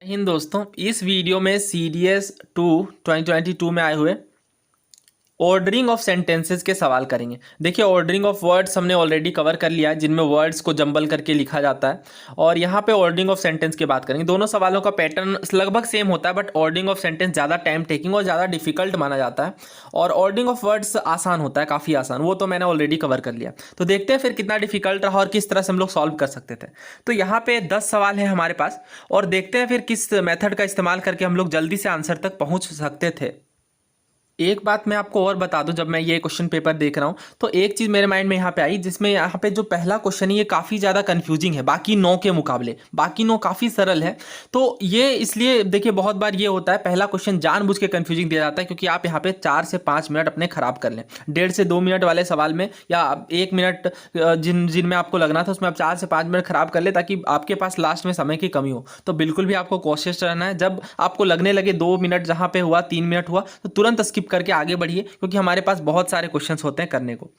हिंद दोस्तों, इस वीडियो में CDS 2 2022 में आए हुए ऑर्डरिंग ऑफ सेंटेंसेस के सवाल करेंगे। देखिए, ऑर्डरिंग ऑफ वर्ड्स हमने ऑलरेडी कवर कर लिया है, जिनमें वर्ड्स को जंबल करके लिखा जाता है। और यहाँ पे ऑर्डरिंग ऑफ सेंटेंस की बात करेंगे। दोनों सवालों का पैटर्न लगभग सेम होता है, बट ऑर्डरिंग ऑफ सेंटेंस ज़्यादा टाइम टेकिंग और ज़्यादा डिफिकल्ट माना जाता है, और ऑर्डरिंग ऑफ वर्ड्स आसान होता है, काफ़ी आसान। वो तो मैंने ऑलरेडी कवर कर लिया। तो देखते हैं फिर कितना डिफिकल्ट रहा और किस तरह से हम लोग सॉल्व कर सकते थे। तो यहाँ पे 10 सवाल है हमारे पास, और देखते हैं फिर किस मेथड का इस्तेमाल करके हम लोग जल्दी से आंसर तक पहुँच सकते थे। एक बात मैं आपको और बता दूं, जब मैं ये क्वेश्चन पेपर देख रहा हूँ तो एक चीज़ मेरे माइंड में यहाँ पे आई, जिसमें यहाँ पे जो पहला क्वेश्चन है ये काफ़ी ज़्यादा कंफ्यूजिंग है बाकी 9 के मुकाबले। बाकी 9 काफ़ी सरल है, तो ये इसलिए देखिए बहुत बार ये होता है पहला क्वेश्चन जानबूझ के कंफ्यूजिंग दिया जाता है, क्योंकि आप यहाँ पे 4 से 5 मिनट अपने खराब कर लें। 1.5 से 2 मिनट वाले सवाल में या 1 मिनट जिनमें आपको लगना था उसमें आप 4 से 5 मिनट खराब कर ले, ताकि आपके पास लास्ट में समय की कमी हो। तो बिल्कुल भी आपको कोशिश रहना है, जब आपको लगने लगे 2 मिनट जहाँ पे हुआ 3 मिनट हुआ तो तुरंत स्किप करके आगे बढ़िए, क्योंकि हमारे पास बहुत सारे क्वेश्चंस होते हैं करने को।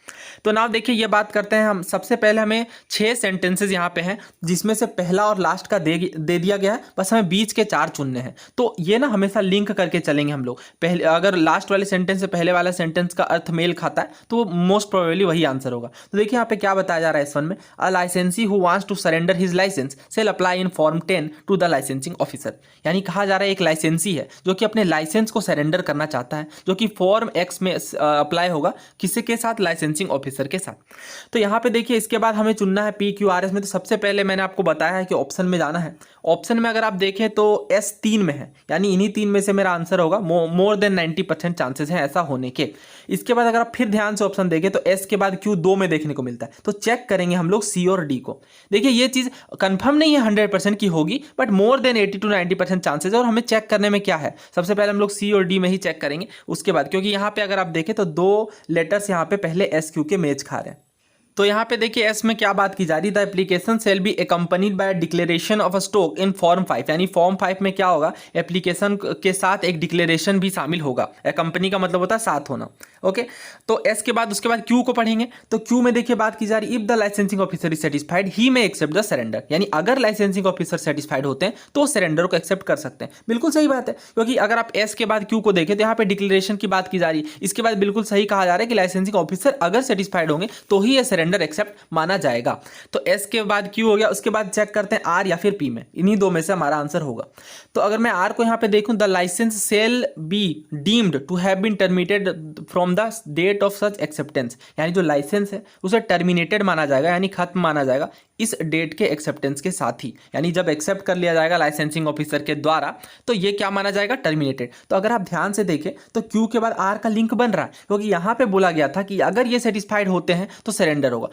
तो नाउ देखिए, ये बात करते हैं हम। सबसे पहले हमें 6 सेंटेंसेस यहाँ पे हैं, जिसमें से पहला और लास्ट का दे दिया गया है, बस हमें बीच के 4 चुनने हैं। तो ये ना हमेशा लिंक करके चलेंगे हम लोग। पहले अगर लास्ट वाले सेंटेंस से पहले वाला सेंटेंस का अर्थ मेल खाता है तो मोस्ट प्रोबेबली वही आंसर होगा। तो देखिए यहाँ पे क्या बताया जा रहा है इस वन में, a licensee who wants to surrender his licence shall apply in form 10 to the licensing officer. यानी कहा जा रहा है एक लाइसेंसी है जो कि अपने लाइसेंस को सरेंडर करना चाहता है, जो कि फॉर्म एक्स में अप्लाई होगा, किसी के साथ, लाइसेंसिंग ऑफिसर के साथ। तो यहाँ पे देखिए इसके बाद हमें चुनना है PQRS में। तो सबसे पहले मैंने आपको बताया है कि ऑप्शन में जाना है। ऑप्शन में अगर आप देखें तो S 3 में है, यानी इन्हीं 3 में से मेरा आंसर होगा। मोर देन 90% चांसेस हैं ऐसा होने के। इसके बाद अगर आप फिर ध्यान से ऑप्शन देखें तो S के बाद Q 2 में देखने को मिलता है। तो चेक करेंगे हम लोग C और D को। देखिए ये चीज़ कंफर्म नहीं है 100% की होगी, but more than 80 to 90% chances है। और हमें चेक करने में क्या है, सबसे पहले हम लोग C और D में ही चेक करेंगे उसके बाद, क्योंकि यहाँ पे अगर आप देखें तो 2 लेटर्स यहाँ पे पहले SQ के मैच खा रहे हैं। तो यहाँ पे देखिए एस में क्या बात की जा रही है, the application shall be accompanied by declaration of a stock in form 5। यानी फॉर्म 5 में क्या होगा, एप्लीकेशन के साथ एक डिक्लेरेशन भी शामिल होगा। कंपनी का मतलब होता है साथ होना। ओके, तो एस के बाद उसके बाद क्यू को पढ़ेंगे। तो क्यू में देखिए बात की जा रही, if the licensing officer is satisfied he may accept the surrender. यानी अगर लाइसेंसिंग ऑफिसर सेटिस्फाइड होते हैं तो सरेंडर को एक्सेप्ट कर सकते हैं। बिल्कुल सही बात है, क्योंकि अगर आप एस के बाद क्यू को देखें तो यहाँ पे डिक्लेरेशन की बात की जा रही है। इसके बाद बिल्कुल सही कहा जा रहा है कि लाइसेंसिंग ऑफिसर अगर सेटिस्फाइड होंगे तो ही ये सरेंडर एक्सेप्ट माना जाएगा। तो एस के बाद क्यू हो गया। उसके बाद चेक करते हैं आर या फिर पी में, इन्हीं 2 में से हमारा आंसर होगा। तो अगर मैं आर को यहाँ पे देखूं, the licence shall be deemed to have been terminated from the date of such acceptance. यानी जो लाइसेंस है उसे टर्मिनेटेड माना जाएगा, यानी खत्म माना जाएगा इस डेट के एक्सेप्टेंस के साथ ही। यानी जब एक्सेप्ट कर लिया जाएगा लाइसेंसिंग ऑफिसर के द्वारा तो ये क्या माना जाएगा, टर्मिनेटेड। तो अगर आप ध्यान से देखें तो क्यू के बाद आर का लिंक बन रहा है, क्योंकि यहाँ पे बोला गया था कि अगर ये सेटिस्फाइड होते हैं तो सरेंडर होगा,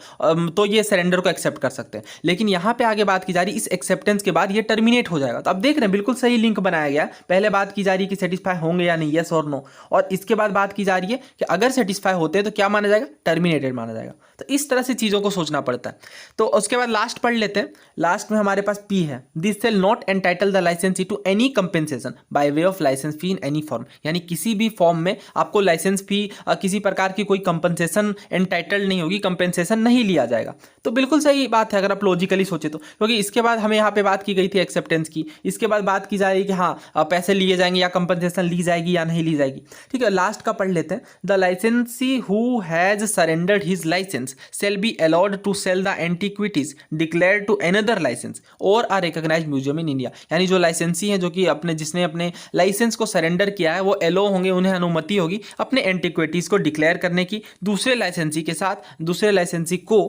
तो ये सरेंडर को एक्सेप्ट कर सकते हैं। लेकिन यहाँ पे आगे बात की जा रही इस एक्सेप्टेंस के बाद ये टर्मिनेट हो जाएगा। तो अब देख रहे हैं बिल्कुल सही लिंक बनाया गया। पहले बात की जा रही है कि सेटिस्फाई होंगे या नहीं, यस और नो, और इसके बाद बात की जा रही है कि अगर सेटिस्फाई होते हैं तो क्या माना जाएगा, टर्मिनेटेड माना जाएगा। तो इस तरह से चीज़ों को सोचना पड़ता है। तो उसके बाद लास्ट पढ़ लेते हैं। लास्ट में हमारे पास पी है, this shall not entitle the licensee to any compensation by way of licence fee in any form. यानी किसी भी फॉर्म में आपको लाइसेंस फी किसी प्रकार की कोई कंपनसेशन एंटाइटल्ड नहीं होगी, कंपेंसेशन नहीं लिया जाएगा। तो बिल्कुल सही बात है अगर आप लॉजिकली सोचे तो, क्योंकि इसके बाद हमें यहाँ पे बात की गई थी एक्सेप्टेंस की। इसके बाद बात की जा रही है कि हाँ पैसे लिए जाएंगे या कंपनसेशन ली जाएगी या नहीं ली जाएगी। ठीक है, लास्ट का पढ़ लेते हैं। The licensee who has surrendered his licence shall be allowed to sell the antiquities declared to another licence और or recognised museum in India. यानी जो लाइसेंसी है, जो कि जिसने अपने लाइसेंस को सरेंडर किया है, वो एलो होंगे, उन्हें अनुमति होगी अपने एंटीक्विटीज को डिक्लेयर करने की दूसरे लाइसेंसी के साथ, दूसरे लाइसेंसी को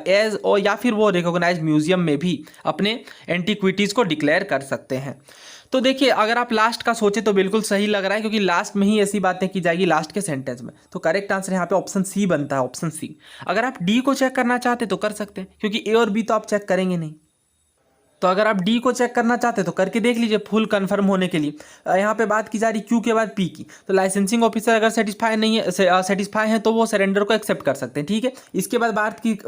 एज और या फिर वो रिकॉग्नाइज्ड म्यूजियम में भी अपने एंटीक्विटीज को डिक्लेयर कर सकते हैं। तो देखिए अगर आप लास्ट का सोचे तो बिल्कुल सही लग रहा है, क्योंकि लास्ट में ही ऐसी बातें की जाएगी लास्ट के सेंटेंस में। तो करेक्ट आंसर यहाँ पे ऑप्शन सी बनता है, ऑप्शन सी। अगर आप डी को चेक करना चाहते तो कर सकते हैं, क्योंकि ए और बी तो आप चेक करेंगे नहीं। तो अगर आप डी को चेक करना चाहते तो करके देख लीजिए फुल कंफर्म होने के लिए। यहाँ पे बात की जा रही क्यू के बाद पी की। तो लाइसेंसिंग ऑफिसर अगर सेटिस्फाई नहीं है, सेटिस्फाई है तो वो सरेंडर को एक्सेप्ट कर सकते हैं। ठीक है, इसके बाद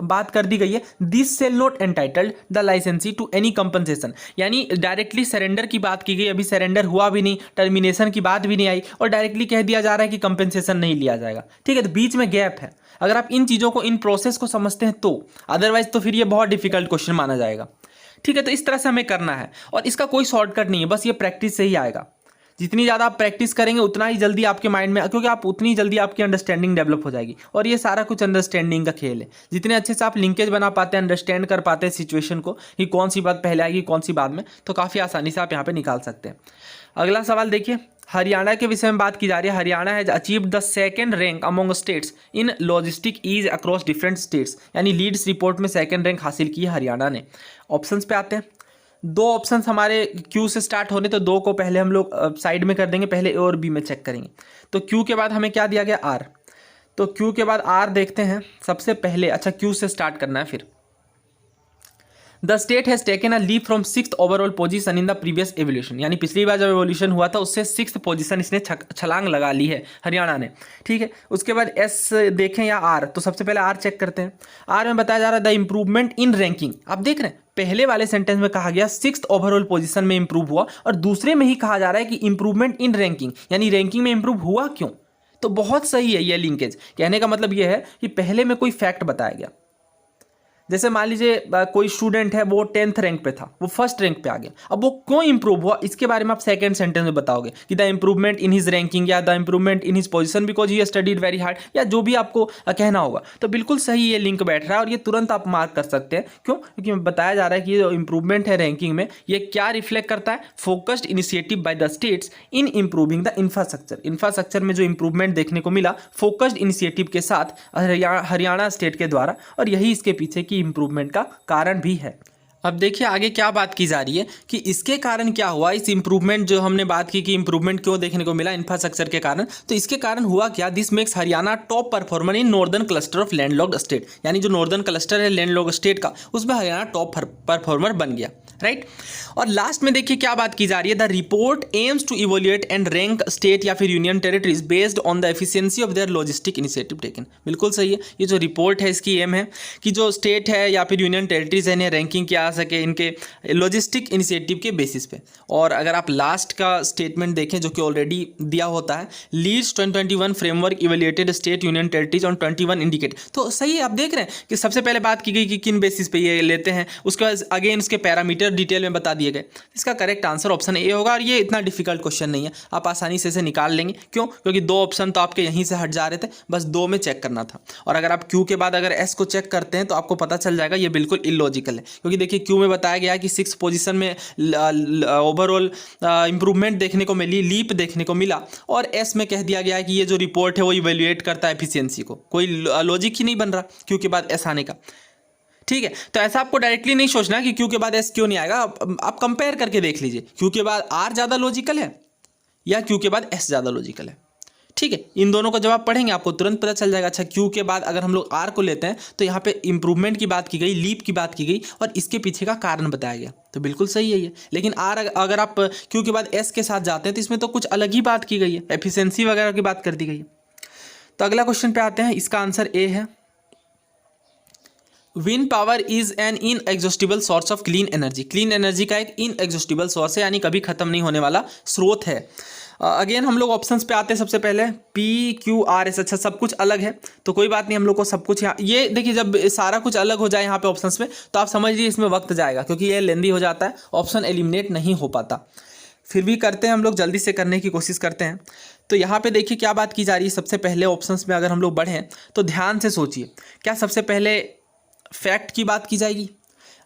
बात कर दी गई है, this shall not entitled the licensee to any compensation. यानी डायरेक्टली सरेंडर की बात की गई, अभी सरेंडर हुआ भी नहीं, टर्मिनेशन की बात भी नहीं आई, और डायरेक्टली कह दिया जा रहा है कि कंपनसेशन नहीं लिया जाएगा। ठीक है, तो बीच में गैप है। अगर आप इन चीज़ों को, इन प्रोसेस को समझते हैं तो, अदरवाइज तो फिर ये बहुत डिफिकल्ट क्वेश्चन माना जाएगा। ठीक है, तो इस तरह से हमें करना है और इसका कोई शॉर्टकट नहीं है, बस ये प्रैक्टिस से ही आएगा। जितनी ज़्यादा आप प्रैक्टिस करेंगे उतना ही जल्दी आपके माइंड में, क्योंकि आप उतनी जल्दी आपकी अंडरस्टैंडिंग डेवलप हो जाएगी और ये सारा कुछ अंडरस्टैंडिंग का खेल है। जितने अच्छे से आप लिंकेज बना पाते हैं, अंडरस्टैंड कर पाते हैं सिचुएशन को कि कौन सी बात पहले आएगी कौन सी बाद में, तो काफ़ी आसानी से आप यहाँ पे निकाल सकते हैं। अगला सवाल देखिए, हरियाणा के विषय में बात की जा रही है। Haryana has achieved the second rank among states in logistic ease across different states, यानी लीड्स रिपोर्ट में सेकंड रैंक हासिल की है हरियाणा ने। ऑप्शंस पे आते हैं, दो ऑप्शंस हमारे क्यू से स्टार्ट होने, तो दो को पहले हम लोग साइड में कर देंगे, पहले ए और बी में चेक करेंगे। तो क्यू के बाद हमें क्या दिया गया, आर, तो क्यू के बाद आर देखते हैं सबसे पहले। अच्छा, क्यू से स्टार्ट करना है फिर। The state has taken a leap from 6th overall position in the previous evolution, यानी पिछली बार जब एवोल्यूशन हुआ था उससे 6th पोजीशन इसने छलांग लगा ली है हरियाणा ने। ठीक है, उसके बाद एस देखें या आर, तो सबसे पहले आर चेक करते हैं। आर में बताया जा रहा है द इम्प्रूवमेंट इन रैंकिंग। आप देख रहे हैं पहले वाले सेंटेंस में कहा गया 6th ओवरऑल पोजीशन में इंप्रूव हुआ और दूसरे में ही कहा जा रहा है कि इंप्रूवमेंट इन रैंकिंग, यानी रैंकिंग में इंप्रूव हुआ क्यों। तो बहुत सही है ये लिंकेज। कहने का मतलब ये है कि पहले में कोई फैक्ट बताया गया, जैसे मान लीजिए कोई स्टूडेंट है वो 10th रैंक पे था, वो फर्स्ट रैंक पे आ गया, अब वो क्यों इंप्रूव हुआ इसके बारे में आप सेकंड सेंटेंस में बताओगे कि the improvement in his ranking या the improvement in his position because he studied very hard, या जो भी आपको कहना होगा। तो बिल्कुल सही ये लिंक बैठ रहा है और ये तुरंत आप मार्क कर सकते हैं। क्यों? क्योंकि बताया जा रहा है कि ये जो इंप्रूवमेंट है रैंकिंग में, ये क्या रिफ्लेक्ट करता है, focused initiative by the states in improving the infrastructure. Infrastructure में जो इंप्रूवमेंट देखने को मिला फोकस्ड इनिशिएटिव के साथ हरियाणा स्टेट के द्वारा, और यही इसके पीछे की इंप्रूवमेंट का कारण भी है। अब देखिए आगे क्या बात की जा रही है कि इसके कारण क्या हुआ, इस इंप्रूवमेंट जो हमने बात की कि इंप्रूवमेंट क्यों देखने को मिला इंफ्रास्ट्रक्चर के कारण, तो इसके कारण हुआ क्या, this makes Haryana top performer in northern cluster of landlocked state, यानी जो नॉर्दर्न क्लस्टर है लैंडलॉक्ड स्टेट का, उसमें हरियाणा टॉप परफॉर्मर बन गया, राइट। और लास्ट में देखिए क्या बात की जा रही है, the report aims to evaluate and rank state या फिर union territories based on the efficiency of their logistic initiative taken. बिल्कुल सही है, ये जो रिपोर्ट है इसकी एम है कि जो स्टेट है या फिर यूनियन टेरिटरीज है इन्हें रैंकिंग किया जा सके इनके लॉजिस्टिक इनिशिएटिव के बेसिस पे। और अगर आप लास्ट का स्टेटमेंट देखें जो कि ऑलरेडी दिया होता है, LEADS 2021 framework evaluated state union territories on 21 indicate, तो सही है। आप देख रहे हैं कि सबसे पहले बात की गई कि किन बेसिस पे ये लेते हैं, उसके बाद अगेन इसके पैरामीटर डिटेल में बता दिए गए। इसका करेक्ट आंसर ऑप्शन ए होगा और ये इतना डिफिकल्ट क्वेश्चन नहीं है, आप आसानी से इसे निकाल लेंगे। क्यों? क्योंकि दो ऑप्शन तो आपके यहीं से हट जा रहे थे, बस दो में चेक करना था। और अगर आप क्यू के बाद अगर एस को चेक करते हैं तो आपको पता चल जाएगा ये बिल्कुल इलॉजिकल है, क्योंकि देखिए क्यू में बताया गया कि 6th पोजीशन में ओवरऑल इंप्रूवमेंट देखने को मिली, लीप देखने को मिला, और एस में कह दिया गया है कि ये जो रिपोर्ट है वो इवेल्युएट करता है एफिशिएंसी को। कोई लॉजिक ही नहीं बन रहा क्यू के बाद एस आने का। ठीक है, तो ऐसा आपको डायरेक्टली नहीं सोचना कि क्यू के बाद एस क्यों नहीं आएगा, आप कंपेयर करके देख लीजिए क्यू के बाद आर ज़्यादा लॉजिकल है या क्यू के बाद एस ज़्यादा लॉजिकल है। ठीक है, इन दोनों का जवाब पढ़ेंगे आपको तुरंत पता चल जाएगा। अच्छा, क्यू के बाद अगर हम लोग आर को लेते हैं तो यहाँ पे इंप्रूवमेंट की बात की गई, लीप की बात की गई और इसके पीछे का कारण बताया गया, तो बिल्कुल सही है ये। लेकिन आर अगर आप क्यू के बाद एस के साथ जाते हैं तो इसमें तो कुछ अलग ही बात की गई है, एफिशिएंसी वगैरह की बात कर दी गई है। तो अगला क्वेश्चन पे आते हैं, इसका आंसर ए है। Wind power is an inexhaustible source of clean energy. Clean energy का एक इनएग्जॉस्टिबल सोर्स है, यानी कभी खत्म नहीं होने वाला स्रोत है। अगेन हम लोग ऑप्शंस पे आते हैं। सबसे पहले पी क्यू आर एस। अच्छा, सब कुछ अलग है तो कोई बात नहीं, हम लोग को सब कुछ यहाँ, ये देखिए जब सारा कुछ अलग हो जाए यहाँ पे ऑप्शंस में तो आप समझ लीजिए इसमें वक्त जाएगा, क्योंकि ये लेंदी हो जाता है, ऑप्शन एलिमिनेट नहीं हो पाता। फिर भी करते हैं हम लोग, जल्दी से करने की कोशिश करते हैं। तो यहाँ पे देखिए क्या बात की जा रही है। सबसे पहले ऑप्शंस में अगर हम लोग बढ़ें तो ध्यान से सोचिए, क्या सबसे पहले फैक्ट की बात की जाएगी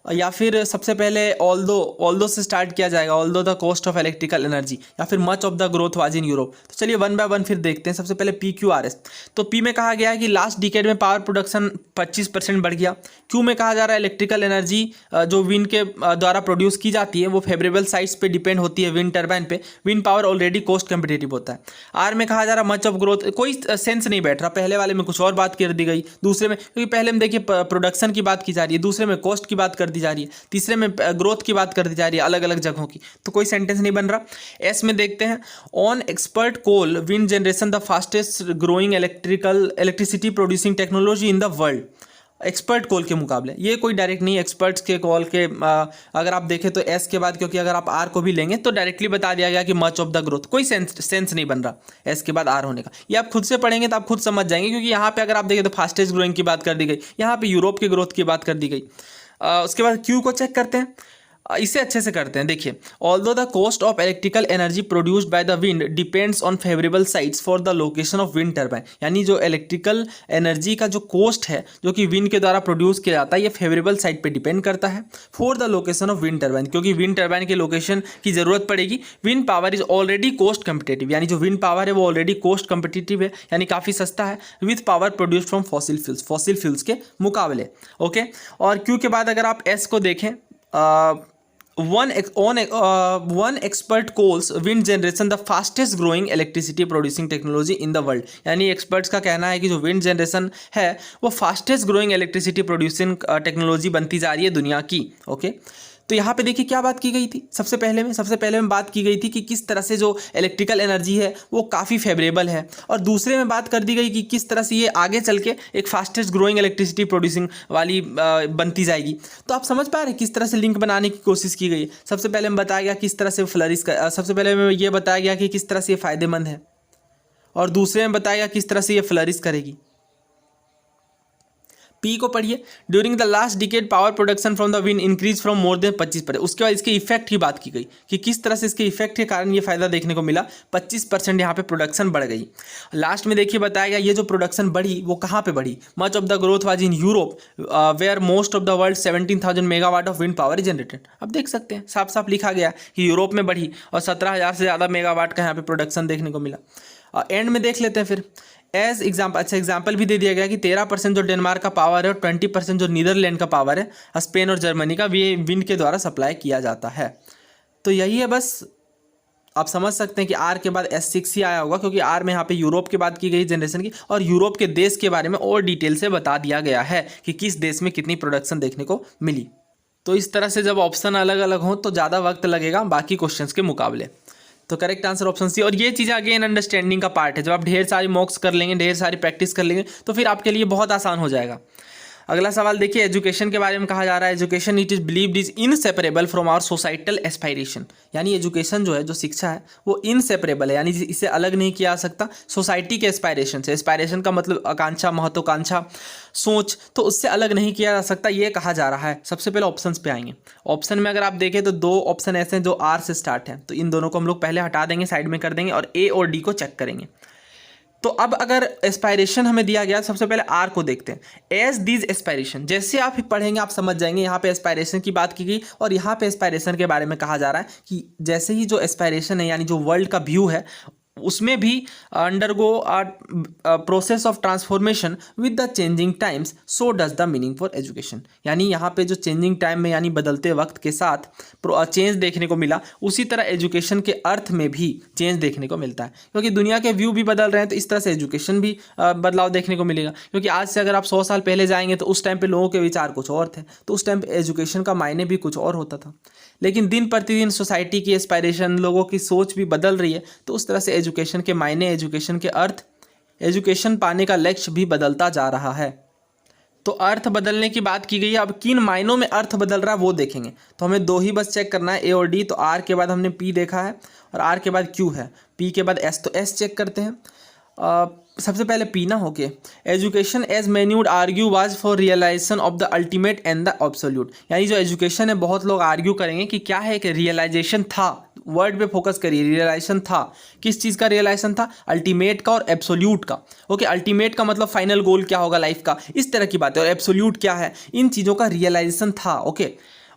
या फिर सबसे पहले ऑल्दो से स्टार्ट किया जाएगा, although the cost of electrical energy, या फिर much of the growth was in Europe. तो चलिए वन बाय वन फिर देखते हैं। सबसे पहले पी क्यू आर एस। तो पी में कहा गया है कि लास्ट डिकेड में पावर प्रोडक्शन 25% बढ़ गया। क्यू में कहा जा रहा है इलेक्ट्रिकल एनर्जी जो विंड के द्वारा प्रोड्यूस की जाती है वो फेवरेबल साइट्स पे डिपेंड होती है, विंड टर्बाइन पे। Wind power already cost competitive होता है। आर में कहा जा रहा है मच ऑफ ग्रोथ, कोई सेंस नहीं बैठ रहा, पहले वाले में कुछ और बात कर दी गई, दूसरे में, क्योंकि पहले में देखिए प्रोडक्शन की बात की जा रही है, दूसरे में कॉस्ट की बात कर दी जा रही है, तीसरे में ग्रोथ की बात कर दी जा रही है अलग अलग जगहों की, तो कोई सेंटेंस नहीं बन रहा। एस में देखते हैं, on expert call wind generation the fastest growing electricity producing technology in the world. Expert call के मुकाबले ये कोई डायरेक्ट नहीं, एक्सपर्ट्स के कॉल के अगर आप देखें तो एस के बाद, क्योंकि अगर आप आर को भी लेंगे तो डायरेक्टली बता दिया गया कि मच ऑफ द ग्रोथ, कोई सेंस नहीं बन रहा एस के बाद आर होने का। ये आप खुद से पढ़ेंगे तो आप खुद समझ जाएंगे, क्योंकि यहाँ पे अगर आप देखें तो फास्टेस्ट ग्रोइंग की बात कर दी गई, यहाँ पे यूरोप की ग्रोथ की बात कर दी गई। उसके बाद क्यू को चेक करते हैं। इसे अच्छे से करते हैं। देखिए, although the cost of electrical energy produced by the wind depends on favourable sites for the location of wind turbine, यानी जो इलेक्ट्रिकल एनर्जी का जो कॉस्ट है जो कि विंड के द्वारा प्रोड्यूस किया जाता है, ये फेवरेबल साइट पे डिपेंड करता है for the location of wind turbine, क्योंकि विंड टर्बाइन के लोकेशन की जरूरत पड़ेगी। Wind power is already cost competitive, यानी जो विंड पावर है वो ऑलरेडी कॉस्ट कम्पिटेटिव है, यानी काफ़ी सस्ता है with power produced from fossil fuels के मुकाबले। ओके, और क्यू के बाद अगर आप एस को देखें, one expert calls wind generation the fastest growing electricity producing technology in the world, यानी एक्सपर्ट्स का कहना है कि जो विंड जनरेशन है वो fastest growing electricity producing technology बनती जा रही है दुनिया की। ओके, तो यहाँ पे देखिए क्या बात की गई थी। सबसे पहले में बात की गई थी कि किस तरह से जो इलेक्ट्रिकल एनर्जी है वो काफ़ी फेवरेबल है, और दूसरे में बात कर दी गई कि किस तरह से ये आगे चल के एक फास्टेस्ट ग्रोइंग इलेक्ट्रिसिटी प्रोड्यूसिंग वाली बनती जाएगी। तो आप समझ पा रहे हैं किस तरह से लिंक बनाने की कोशिश की गई। सबसे पहले में बताया गया किस तरह से फ्लरिश कर, सबसे पहले में ये बताया गया कि किस तरह से ये फ़ायदेमंद है, और दूसरे में बताया गया किस तरह से ये फ्लरिश करेगी। पी को पढ़िए, during the last decade power production from the wind increase from more than 25%। उसके बाद इसके इफेक्ट की बात की गई कि किस तरह से इसके इफेक्ट के कारण ये फायदा देखने को मिला, 25% यहाँ पे प्रोडक्शन बढ़ गई। लास्ट में देखिए बताया गया ये जो प्रोडक्शन बढ़ी वो कहाँ पे बढ़ी, much of the growth was in Europe where most of the world 17,000 megawatt of wind power generated. अब देख सकते हैं साफ साफ लिखा गया कि यूरोप में बढ़ी और 17,000 से ज़्यादा मेगावाट का यहाँ पे प्रोडक्शन देखने को मिला। एंड में देख लेते हैं फिर एज एग्जाम्पल, अच्छा एग्जाम्पल भी दे दिया गया कि 13% जो डेनमार्क का पावर है और 20% जो नीदरलैंड का पावर है, स्पेन और जर्मनी का, ये विंड के द्वारा सप्लाई किया जाता है। तो यही है बस, आप समझ सकते हैं कि आर के बाद S6 ही आया होगा, क्योंकि आर में यहाँ पे यूरोप की बात की गई जनरेशन की, और यूरोप के देश के बारे में और डिटेल से बता दिया गया है कि किस देश में कितनी प्रोडक्शन देखने को मिली। तो इस तरह से जब ऑप्शन अलग अलग हों तो ज़्यादा वक्त लगेगा बाकी क्वेश्चंस के मुकाबले। तो करेक्ट आंसर ऑप्शन सी। और ये चीज़ अगेन अंडरस्टैंडिंग का पार्ट है, जब आप ढेर सारी मॉक्स कर लेंगे, ढेर सारी प्रैक्टिस कर लेंगे तो फिर आपके लिए बहुत आसान हो जाएगा। अगला सवाल देखिए, एजुकेशन के बारे में कहा जा रहा है, education it is believed is inseparable from our societal aspiration, यानी एजुकेशन जो है, जो शिक्षा है वो इनसेपरेबल है, यानी इसे अलग नहीं किया जा सकता सोसाइटी के एस्पायरेशन से। एस्पायरेशन का मतलब आकांक्षा, महत्वाकांक्षा, सोच, तो उससे अलग नहीं किया जा सकता, ये कहा जा रहा है। सबसे पहले ऑप्शंस पे आएंगे। ऑप्शन में अगर आप देखें तो 2 ऑप्शन ऐसे हैं जो आर से स्टार्ट है, तो इन दोनों को हम लोग पहले हटा देंगे, साइड में कर देंगे, और ए और डी को चेक करेंगे। तो अब अगर एस्पायरेशन हमें दिया गया, सबसे पहले आर को देखते हैं। एज दीज एस्पायरेशन, जैसे आप पढ़ेंगे आप समझ जाएंगे, यहाँ पे एस्पायरेशन की बात की गई और यहाँ पे एस्पायरेशन के बारे में कहा जा रहा है कि जैसे ही जो एस्पायरेशन है, यानी जो वर्ल्ड का व्यू है, उसमें भी undergo process of transformation with the changing times, so does the meaning for education, यानी यहाँ पे जो चेंजिंग टाइम में, यानी बदलते वक्त के साथ चेंज देखने को मिला, उसी तरह एजुकेशन के अर्थ में भी चेंज देखने को मिलता है, क्योंकि दुनिया के व्यू भी बदल रहे हैं, तो इस तरह से एजुकेशन भी बदलाव देखने को मिलेगा। क्योंकि आज से अगर आप 100 साल पहले जाएंगे तो उस टाइम पे लोगों के विचार कुछ और थे, तो उस टाइम पे एजुकेशन का मायने भी कुछ और होता था। लेकिन दिन प्रतिदिन सोसाइटी की एस्पायरेशन, लोगों की सोच भी बदल रही है, तो उस तरह से एजुकेशन के मायने, एजुकेशन के अर्थ, एजुकेशन पाने का लक्ष्य भी बदलता जा रहा है। तो अर्थ बदलने की बात की गई है, अब किन मायनों में अर्थ बदल रहा है वो देखेंगे। तो हमें 2 ही बस चेक करना है, ए और डी। तो आर के बाद हमने पी देखा है और आर के बाद क्यू है, पी के बाद एस, तो एस चेक करते हैं। सबसे पहले पी ना होके, education as many would argue was for realisation of the ultimate end the absolute, यानी जो एजुकेशन है, बहुत लोग आर्ग्यू करेंगे कि क्या है कि रियलाइजेशन था, वर्ड पे फोकस करिए, रियलाइजेशन था, किस चीज़ का रियलाइजेशन था, अल्टीमेट का और एब्सोल्यूट का। ओके, अल्टीमेट का मतलब फाइनल गोल क्या होगा लाइफ का, इस तरह की बात है, और एब्सोल्यूट क्या है, इन चीज़ों का रियलाइजेशन था। ओके,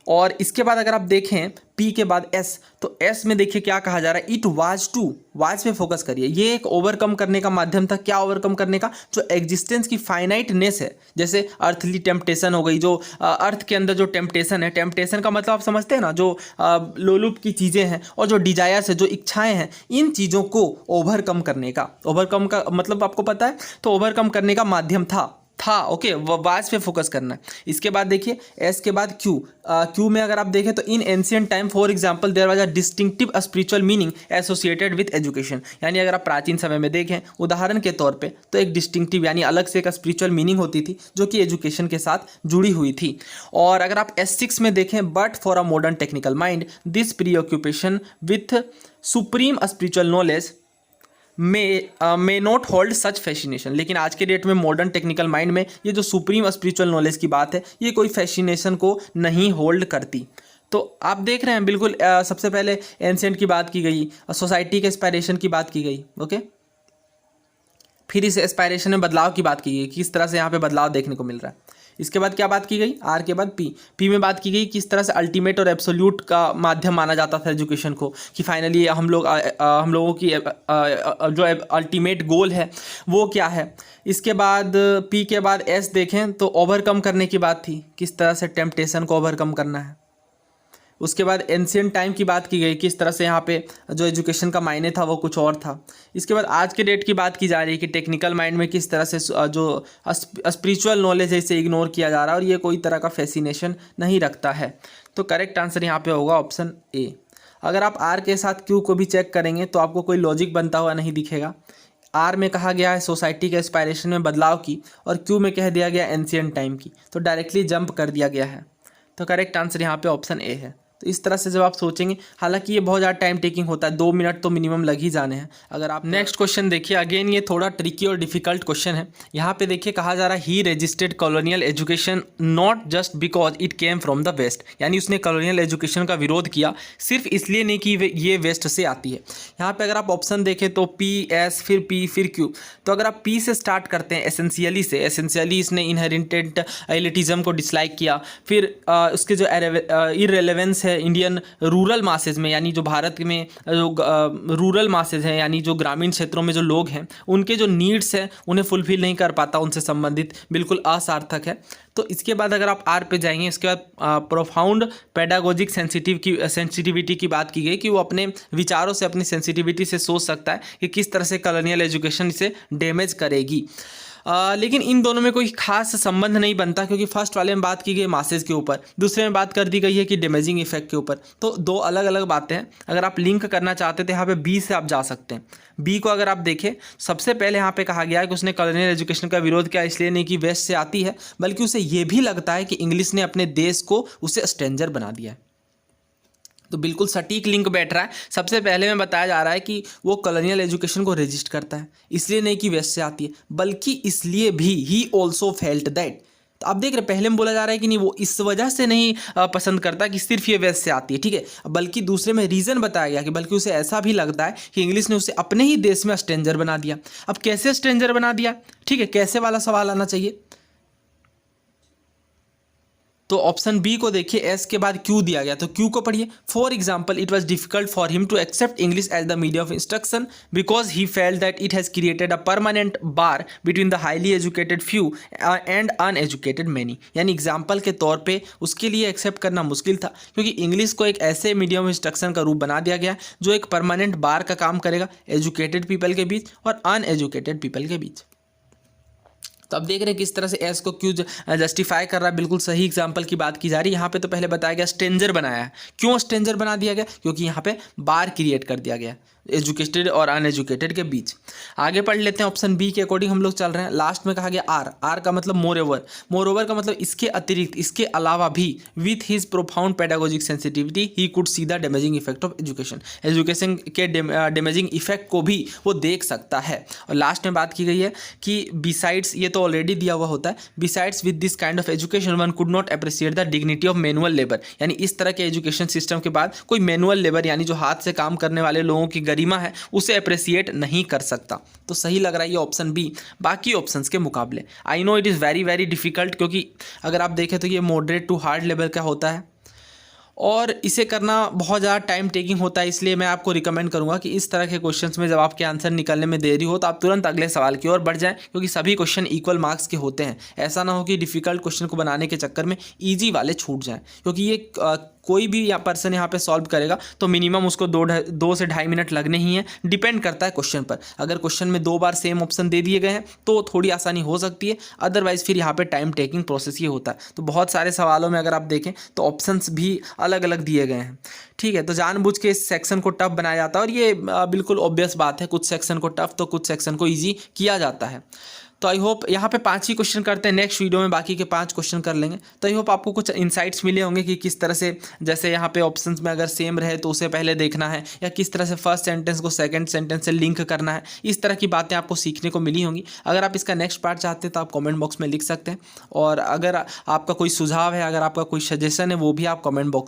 और इसके बाद अगर आप देखें पी के बाद एस, तो एस में देखिए क्या कहा जा रहा है, इट वाज टू, वाज पे फोकस करिए, ये एक ओवरकम करने का माध्यम था। क्या ओवरकम करने का, जो एग्जिस्टेंस की फाइनाइटनेस है, जैसे अर्थली टेम्पटेशन हो गई, जो अर्थ के अंदर जो टेम्पटेशन है, टेम्पटेशन का मतलब आप समझते हैं ना, जो लोलुप की चीज़ें हैं और जो डिजायर्स है, जो इच्छाएं हैं, इन चीज़ों को ओवरकम करने का, ओवरकम का मतलब आपको पता है, तो ओवरकम करने का माध्यम था। ओके, वाज पे फोकस करना है। इसके बाद देखिए एस के बाद क्यू, क्यू में अगर आप देखें तो in ancient time for example there was a distinctive spiritual meaning associated with education, यानी अगर आप प्राचीन समय में देखें उदाहरण के तौर पे, तो एक डिस्टिंक्टिव यानी अलग से एक स्पिरिचुअल मीनिंग होती थी जो कि एजुकेशन के साथ जुड़ी हुई थी। और अगर आप S6 में देखें, but for a modern technical mind this प्रीऑक्यूपेशन with supreme spiritual knowledge may not hold such fascination, लेकिन आज के डेट में मॉडर्न टेक्निकल माइंड में ये जो सुप्रीम स्पिरिचुअल नॉलेज की बात है, ये कोई फैसिनेशन को नहीं होल्ड करती। तो आप देख रहे हैं बिल्कुल सबसे पहले एंशिएंट की बात की गई, सोसाइटी के एस्पायरेशन की बात की गई, ओके। फिर इस एस्पायरेशन में बदलाव की बात की गई, किस तरह से यहाँ पे बदलाव देखने को मिल रहा है। इसके बाद क्या बात की गई, आर के बाद पी में बात की गई किस तरह से अल्टीमेट और एब्सोल्यूट का माध्यम माना जाता था एजुकेशन को, कि फाइनली हम लोगों की जो अल्टीमेट गोल है वो क्या है। इसके बाद पी के बाद एस देखें तो ओवरकम करने की बात थी, किस तरह से टेम्पटेशन को ओवरकम करना है। उसके बाद एंशिएंट टाइम की बात की गई, किस तरह से यहाँ पे जो एजुकेशन का मायने था वो कुछ और था। इसके बाद आज के डेट की बात की जा रही है कि टेक्निकल माइंड में किस तरह से जो स्पिरिचुअल नॉलेज है इसे इग्नोर किया जा रहा है और ये कोई तरह का फैसिनेशन नहीं रखता है। तो करेक्ट आंसर यहाँ पे होगा ऑप्शन ए। अगर आप आर के साथ क्यू को भी चेक करेंगे तो आपको कोई लॉजिक बनता हुआ नहीं दिखेगा। आर में कहा गया है सोसाइटी के एस्पायरेशन में बदलाव की और क्यू में कह दिया गया एंशिएंट टाइम की, तो डायरेक्टली जंप कर दिया गया है। तो करेक्ट आंसर यहाँ पे ऑप्शन ए है। तो इस तरह से जब आप सोचेंगे, हालांकि ये बहुत ज़्यादा टाइम टेकिंग होता है, 2 मिनट तो मिनिमम लग ही जाने हैं। अगर आप नेक्स्ट क्वेश्चन देखिए, अगेन ये थोड़ा ट्रिकी और डिफिकल्ट क्वेश्चन है। यहाँ पे देखिए कहा जा रहा है he registered colonial education not just because it came from the west, यानी उसने कॉलोनियल एजुकेशन का विरोध किया सिर्फ इसलिए नहीं कि ये वेस्ट से आती है। यहाँ पे अगर आप ऑप्शन देखें तो पी, एस, फिर पी, फिर क्यू। तो अगर आप पी से स्टार्ट करते हैं एसेंशियली से, एसेंशियली इसने इनहेरिटेड एलिटिज्म को डिसलाइक किया। फिर उसके जो इररेलेवेंस है इंडियन रूरल मासेज में, यानी जो भारत में जो रूरल मासेज हैं, यानी जो ग्रामीण क्षेत्रों में जो लोग हैं उनके जो नीड्स हैं उन्हें फुलफिल नहीं कर पाता, उनसे संबंधित बिल्कुल असार्थक है। तो इसके बाद अगर आप आर पे जाएंगे, इसके बाद प्रोफाउंड पेडागोजिक सेंसिटिविटी की बात की गई कि वो अपने विचारों से, अपनी सेंसिटिविटी से सोच सकता है कि किस तरह से कॉलोनियल एजुकेशन इसे डैमेज करेगी। लेकिन इन दोनों में कोई खास संबंध नहीं बनता, क्योंकि फर्स्ट वाले में बात की गई मासेज के ऊपर, दूसरे में बात कर दी गई है कि डैमेजिंग इफेक्ट के ऊपर। तो दो अलग अलग बातें हैं। अगर आप लिंक करना चाहते थे यहाँ पे बी से आप जा सकते हैं। बी को अगर आप देखें, सबसे पहले यहाँ पे कहा गया है कि उसने कॉलोनियल एजुकेशन का विरोध किया इसलिए नहीं कि वेस्ट से आती है, बल्कि उसे ये भी लगता है कि इंग्लिश ने अपने देश को उसे स्ट्रेंजर बना दिया है। तो बिल्कुल सटीक लिंक बैठ रहा है। सबसे पहले में बताया जा रहा है कि वो कॉलोनियल एजुकेशन को रजिस्ट करता है, इसलिए नहीं कि वेस्ट से आती है, बल्कि इसलिए भी ही ऑल्सो फेल्ट दैट। तो आप देख रहे, पहले में बोला जा रहा है कि नहीं वो इस वजह से नहीं पसंद करता कि सिर्फ ये वेस्ट से आती है, ठीक है, बल्कि दूसरे में रीज़न बताया गया कि बल्कि उसे ऐसा भी लगता है कि इंग्लिश ने उसे अपने ही देश में स्ट्रेंजर बना दिया। अब कैसे स्ट्रेंजर बना दिया, ठीक है, कैसे वाला सवाल आना चाहिए। तो ऑप्शन बी को देखिए, एस के बाद क्यू दिया गया, तो क्यू को पढ़िए। For example, it was difficult for him to accept English as the medium of instruction because he felt that it has created a permanent bar between the highly educated few and uneducated many. यानी example के तौर पे उसके लिए accept करना मुश्किल था, क्योंकि इंग्लिश को एक ऐसे मीडियम ऑफ इंस्ट्रक्शन का रूप बना दिया गया जो एक परमानेंट बार का काम करेगा एजुकेटेड पीपल के बीच और अनएजुकेटेड पीपल के बीच। तो अब देख रहे हैं किस तरह से एस को क्यों जस्टिफाई कर रहा है। बिल्कुल सही एग्जांपल की बात की जा रही है। यहाँ पे तो पहले बताया गया स्ट्रेंजर बनाया है। क्यों स्ट्रेंजर बना दिया गया, क्योंकि यहाँ पे बार क्रिएट कर दिया गया एजुकेटेड और अनएजुकेटेड के बीच। आगे पढ़ लेते हैं, ऑप्शन बी के अकॉर्डिंग हम लोग चल रहे हैं। लास्ट में कहा गया आर, आर का मतलब मोर ओवर, मोर ओवर का मतलब इसके अतिरिक्त, इसके अलावा भी, with his profound pedagogic sensitivity he could see the damaging effect of education, education के डैमेजिंग इफेक्ट को भी वो देख सकता है। और लास्ट में बात की गई है कि बिसाइड्स, ये तो ऑलरेडी दिया हुआ होता है, besides with this kind of education one could not appreciate the dignity of manual labour. यानी इस तरह के एजुकेशन सिस्टम के बाद कोई मैनुअल लेबर यानी जो हाथ से काम करने वाले लोगों की गरिमा है उसे अप्रिशिएट नहीं कर सकता। तो सही लग रहा है ये ऑप्शन बी बाकी ऑप्शंस के मुकाबले। I know it is very very difficult, क्योंकि अगर आप देखें तो ये मॉडरेट टू हार्ड लेवल का होता है और इसे करना बहुत ज़्यादा टाइम टेकिंग होता है। इसलिए मैं आपको रिकमेंड करूंगा कि इस तरह के क्वेश्चंस में जब आपके आंसर निकलने में देरी हो तो आप तुरंत अगले सवाल की ओर बढ़ जाएं, क्योंकि सभी क्वेश्चन इक्वल मार्क्स के होते हैं। ऐसा ना हो कि डिफिकल्ट क्वेश्चन को बनाने के चक्कर में ईजी वाले छूट जाएं, क्योंकि ये कोई भी पर्सन यहाँ पे सॉल्व करेगा तो मिनिमम उसको 2 से 2.5 मिनट लगने ही हैं। डिपेंड करता है क्वेश्चन पर। अगर क्वेश्चन में 2 बार सेम ऑप्शन दे दिए गए हैं तो थोड़ी आसानी हो सकती है, अदरवाइज फिर यहाँ पे टाइम टेकिंग प्रोसेस ये होता है। तो बहुत सारे सवालों में अगर आप देखें तो ऑप्शंस भी अलग अलग दिए गए हैं, ठीक है। तो जानबूझ के इस सेक्शन को टफ बनाया जाता है और ये बिल्कुल ऑब्वियस बात है, कुछ सेक्शन को टफ तो कुछ सेक्शन को ईजी किया जाता है। तो आई होप यहाँ पे 5 ही क्वेश्चन करते हैं, नेक्स्ट वीडियो में बाकी के 5 क्वेश्चन कर लेंगे। तो आई होप आपको कुछ इंसाइट्स मिले होंगे कि किस तरह से, जैसे यहाँ पे ऑप्शंस में अगर सेम रहे तो उसे पहले देखना है, या किस तरह से फर्स्ट सेंटेंस को सेकंड सेंटेंस से लिंक करना है। इस तरह की बातें आपको सीखने को मिली होंगी। अगर आप इसका नेक्स्ट पार्ट चाहते हैं तो आप कॉमेंट बॉक्स में लिख सकते हैं, और अगर आपका कोई सुझाव है, अगर आपका कोई सजेशन है, वो भी आप कॉमेंट बॉक्स